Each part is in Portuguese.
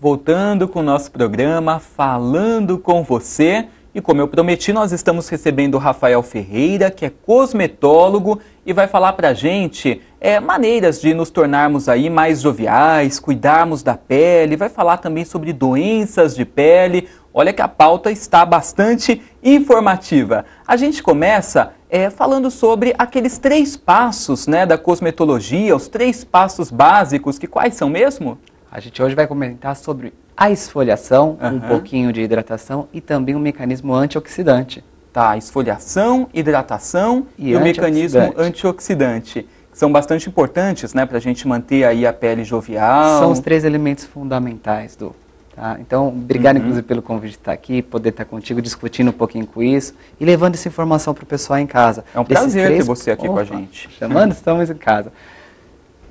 voltando com o nosso programa Falando com Você. E como eu prometi, nós estamos recebendo o Rafael Ferreira, que é cosmetólogo e vai falar pra gente maneiras de nos tornarmos aí mais joviais, cuidarmos da pele, vai falar também sobre doenças de pele. Olha que a pauta está bastante informativa. A gente começa falando sobre aqueles 3 passos, né, da cosmetologia, os 3 passos básicos, que quais são mesmo? A gente hoje vai comentar sobre a esfoliação, um pouquinho de hidratação e também um mecanismo antioxidante. Tá, esfoliação, hidratação e o mecanismo antioxidante. São bastante importantes, né, para a gente manter aí a pele jovial. São os 3 elementos fundamentais, Du. Tá? Então, obrigado inclusive pelo convite de estar aqui, poder estar contigo discutindo um pouquinho com isso e levando essa informação para o pessoal em casa. É um prazer ter você aqui com a gente. Chamando, estamos em casa.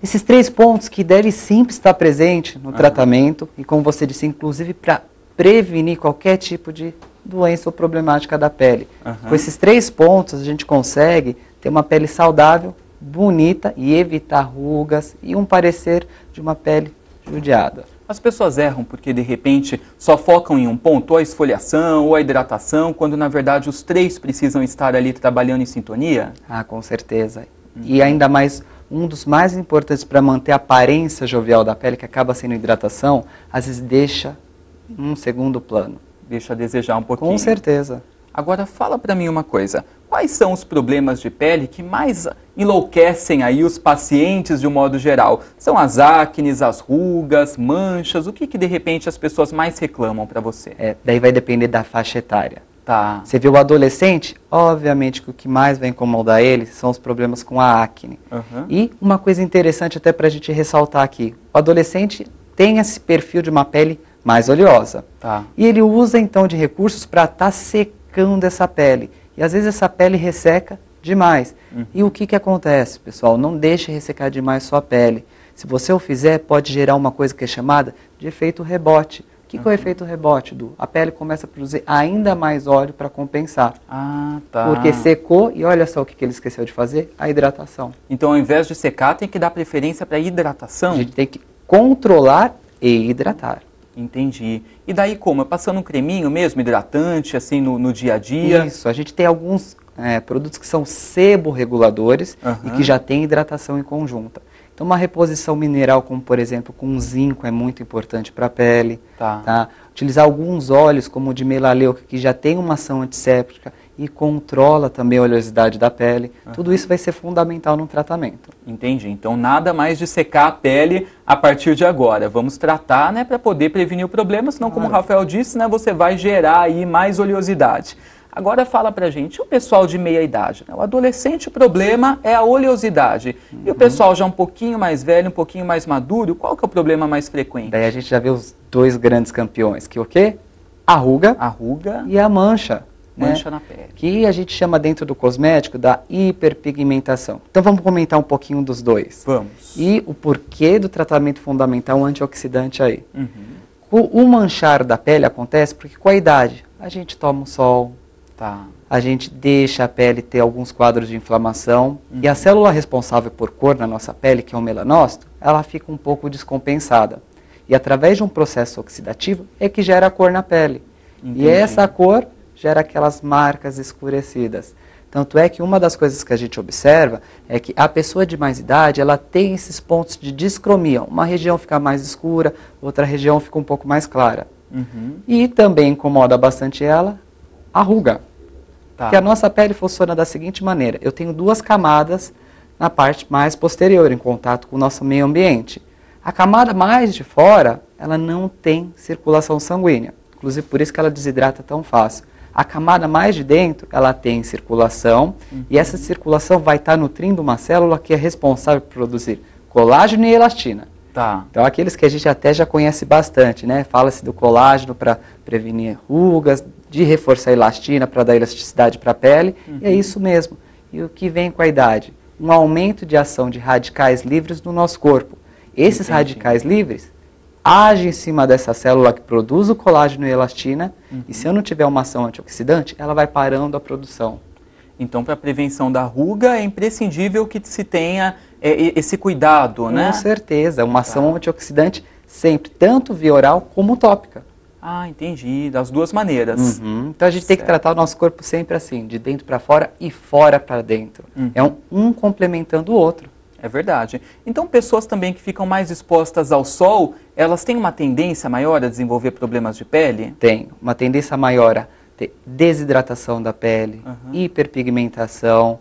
Esses 3 pontos que devem sempre estar presentes no tratamento e, como você disse, inclusive para prevenir qualquer tipo de doença ou problemática da pele. Com esses 3 pontos a gente consegue ter uma pele saudável, bonita e evitar rugas e um parecer de uma pele judiada. As pessoas erram porque de repente só focam em um ponto, ou a esfoliação ou a hidratação, quando na verdade os 3 precisam estar ali trabalhando em sintonia? Ah, com certeza. E ainda mais, um dos mais importantes para manter a aparência jovial da pele, que acaba sendo a hidratação, às vezes deixa um segundo plano. Deixa a desejar um pouquinho. Com certeza. Agora fala para mim uma coisa, quais são os problemas de pele que mais enlouquecem aí os pacientes de um modo geral? São as acnes, as rugas, manchas, o que de repente as pessoas mais reclamam para você? Daí vai depender da faixa etária. Tá. Você viu o adolescente? Obviamente que o que mais vai incomodar ele são os problemas com a acne. E uma coisa interessante até para a gente ressaltar aqui, o adolescente tem esse perfil de uma pele mais oleosa. Tá. E ele usa então de recursos para estar secando essa pele. E às vezes essa pele resseca demais. E o que acontece, pessoal? Não deixe ressecar demais sua pele. Se você o fizer, pode gerar uma coisa que é chamada de efeito rebote. O que é o efeito rebote, Du? A pele começa a produzir ainda mais óleo para compensar. Ah, tá. Porque secou e olha só o que ele esqueceu de fazer, a hidratação. Então ao invés de secar, tem que dar preferência para a hidratação? A gente tem que controlar e hidratar. Entendi. E daí como? É passando um creminho mesmo, hidratante, assim, no dia a dia? Isso, a gente tem alguns produtos que são seborreguladores e que já tem hidratação em conjunta. Então uma reposição mineral, como por exemplo com zinco, é muito importante para a pele. Tá? Utilizar alguns óleos, como o de melaleuca, que já tem uma ação antisséptica e controla também a oleosidade da pele. Tudo isso vai ser fundamental no tratamento. Entendi. Então nada mais de secar a pele a partir de agora. Vamos tratar, né, para poder prevenir o problema, senão, como o Rafael disse, né, você vai gerar aí mais oleosidade. Agora fala pra gente, o pessoal de meia idade, né? O adolescente, o problema é a oleosidade. E o pessoal já um pouquinho mais velho, um pouquinho mais maduro, qual que é o problema mais frequente? Daí a gente já vê os 2 grandes campeões, que o quê? A ruga e a mancha. Mancha na pele. Que a gente chama dentro do cosmético da hiperpigmentação. Então vamos comentar um pouquinho dos 2. Vamos. E o porquê do tratamento fundamental antioxidante aí. O manchar da pele acontece porque com a idade a gente toma um sol, a gente deixa a pele ter alguns quadros de inflamação e a célula responsável por cor na nossa pele, que é o melanócito, ela fica um pouco descompensada. E através de um processo oxidativo é que gera a cor na pele. E essa cor gera aquelas marcas escurecidas. Tanto é que uma das coisas que a gente observa é que a pessoa de mais idade, ela tem esses pontos de discromia. Uma região fica mais escura, outra região fica um pouco mais clara. E também incomoda bastante ela a ruga. Porque a nossa pele funciona da seguinte maneira. Eu tenho 2 camadas na parte mais posterior, em contato com o nosso meio ambiente. A camada mais de fora, ela não tem circulação sanguínea. Inclusive por isso que ela desidrata tão fácil. A camada mais de dentro, ela tem circulação, e essa circulação vai estar nutrindo uma célula que é responsável por produzir colágeno e elastina. Então aqueles que a gente até já conhece bastante, né? Fala-se do colágeno para prevenir rugas, de reforçar a elastina para dar elasticidade para a pele, e é isso mesmo. E o que vem com a idade? Um aumento de ação de radicais livres no nosso corpo. Esses radicais livres agem em cima dessa célula que produz o colágeno e a elastina, e se eu não tiver uma ação antioxidante, ela vai parando a produção. Então, para a prevenção da ruga, é imprescindível que se tenha esse cuidado, né? Com certeza, uma ação antioxidante sempre, tanto via oral como tópica. Ah, entendi, das duas maneiras. Então a gente tem que tratar o nosso corpo sempre assim, de dentro para fora e fora para dentro. É um complementando o outro. É verdade. Então pessoas também que ficam mais expostas ao sol, elas têm uma tendência maior a desenvolver problemas de pele? Tem, uma tendência maior a ter desidratação da pele, hiperpigmentação,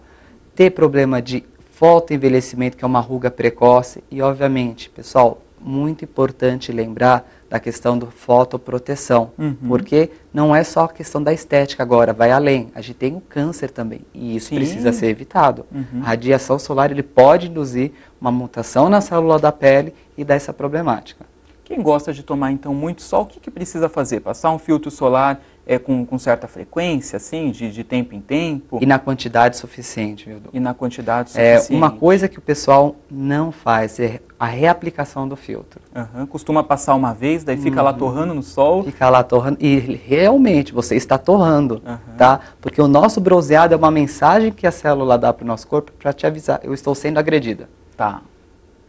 ter problema de fotoenvelhecimento, que é uma ruga precoce. E obviamente, pessoal, muito importante lembrar da questão do fotoproteção, porque não é só a questão da estética agora, vai além. A gente tem o câncer também, e isso precisa ser evitado. A radiação solar ele pode induzir uma mutação na célula da pele e dar essa problemática. Quem gosta de tomar, então, muito sol, o que precisa fazer? Passar um filtro solar com certa frequência, assim, de tempo em tempo? E na quantidade suficiente, viu? E na quantidade suficiente. Uma coisa que o pessoal não faz é a reaplicação do filtro. Costuma passar uma vez, daí fica lá torrando no sol. Fica lá torrando, e realmente você está torrando, tá? Porque o nosso bronzeado é uma mensagem que a célula dá para o nosso corpo para te avisar, eu estou sendo agredida. Tá.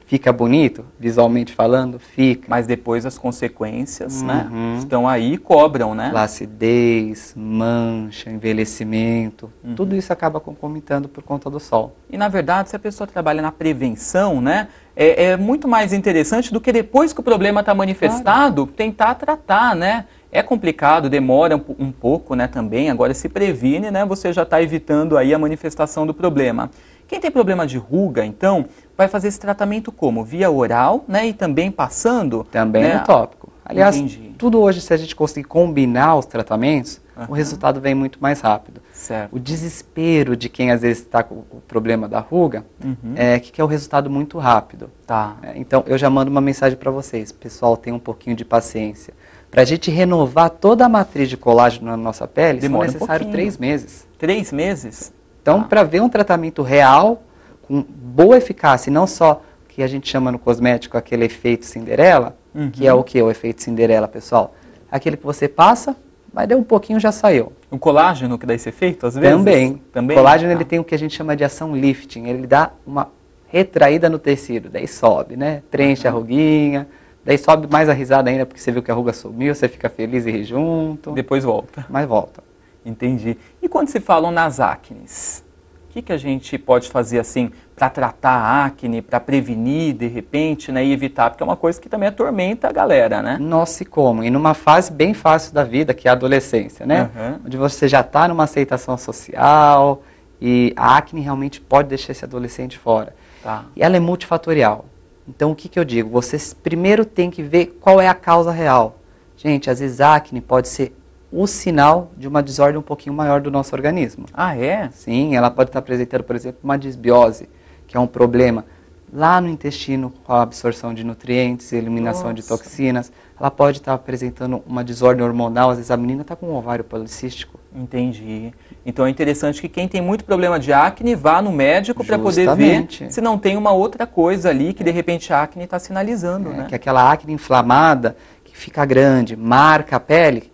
Fica bonito, visualmente falando? Fica. Mas depois as consequências, né, estão aí e cobram, né? Flacidez, mancha, envelhecimento, tudo isso acaba concomitando por conta do sol. E na verdade, se a pessoa trabalha na prevenção, né, é muito mais interessante do que depois que o problema está manifestado, tentar tratar, né? É complicado, demora um pouco, né, também. Agora, se previne, né, você já está evitando aí a manifestação do problema. Quem tem problema de ruga, então, vai fazer esse tratamento como? Via oral, né, e também passando? Também né? no tópico. Aliás, tudo hoje, se a gente conseguir combinar os tratamentos, o resultado vem muito mais rápido. Certo. O desespero de quem às vezes está com o problema da ruga é que quer o resultado muito rápido. Tá. Então, eu já mando uma mensagem para vocês. Pessoal, tenham um pouquinho de paciência. Para a gente renovar toda a matriz de colágeno na nossa pele, demora são necessários 3 meses. 3 meses? Então, para ver um tratamento real, com boa eficácia, e não só que a gente chama no cosmético aquele efeito Cinderela, que é o que? O efeito Cinderela, pessoal? Aquele que você passa, vai dar um pouquinho, já saiu. O colágeno que dá esse efeito, às vezes? Também. O colágeno ele tem o que a gente chama de ação lifting, ele dá uma retraída no tecido, daí sobe, né? Preenche a ruguinha, daí sobe mais a risada ainda, porque você viu que a ruga sumiu, você fica feliz e ri junto. Depois volta. Mas volta. Entendi. E quando se falam nas acnes, o que a gente pode fazer assim para tratar a acne, para prevenir de repente, né, e evitar? Porque é uma coisa que também atormenta a galera, né? Nossa, e como? E numa fase bem fácil da vida, que é a adolescência, né? Onde você já está numa aceitação social e a acne realmente pode deixar esse adolescente fora. Tá. E ela é multifatorial. Então, o que eu digo? Você primeiro tem que ver qual é a causa real. Gente, às vezes a acne pode ser o sinal de uma desordem um pouquinho maior do nosso organismo. Ah, é? Sim, ela pode estar apresentando, por exemplo, uma disbiose, que é um problema lá no intestino com a absorção de nutrientes, eliminação de toxinas. Ela pode estar apresentando uma desordem hormonal, às vezes a menina está com um ovário policístico. Entendi. Então é interessante que quem tem muito problema de acne vá no médico para poder ver se não tem uma outra coisa ali que de repente a acne está sinalizando, né? Que aquela acne inflamada que fica grande, marca a pele,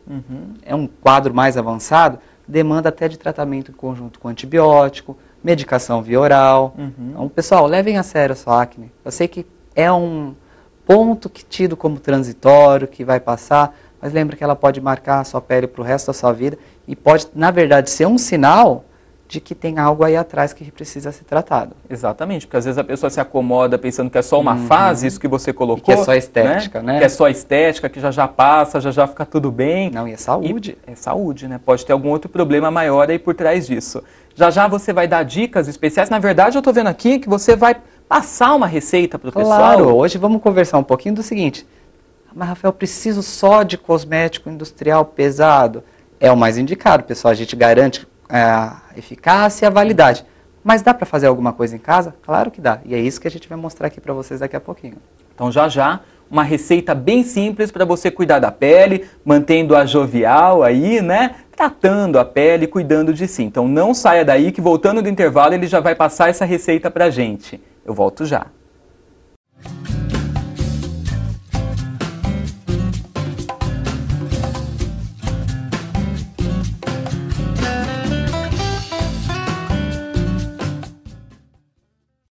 é um quadro mais avançado, demanda até de tratamento em conjunto com antibiótico, medicação via oral. Então, pessoal, levem a sério a sua acne. Eu sei que é um ponto que tido como transitório, que vai passar, mas lembra que ela pode marcar a sua pele para o resto da sua vida e pode, na verdade, ser um sinal de que tem algo aí atrás que precisa ser tratado. Exatamente, porque às vezes a pessoa se acomoda pensando que é só uma fase, isso que você colocou. E que é só estética, né? Que é só estética, que já passa, já fica tudo bem. Não, e é saúde. É saúde, né? Pode ter algum outro problema maior aí por trás disso. Já você vai dar dicas especiais. Na verdade, eu estou vendo aqui que você vai passar uma receita para o pessoal. Claro, hoje vamos conversar um pouquinho do seguinte. Mas, Rafael, preciso só de cosmético industrial pesado? É o mais indicado, pessoal. A gente garante a eficácia e a validade. Mas dá para fazer alguma coisa em casa? Claro que dá. E é isso que a gente vai mostrar aqui para vocês daqui a pouquinho. Então já, uma receita bem simples para você cuidar da pele, mantendo-a jovial aí, né? Tratando a pele, cuidando de si. Então não saia daí que voltando do intervalo ele já vai passar essa receita para a gente. Eu volto já.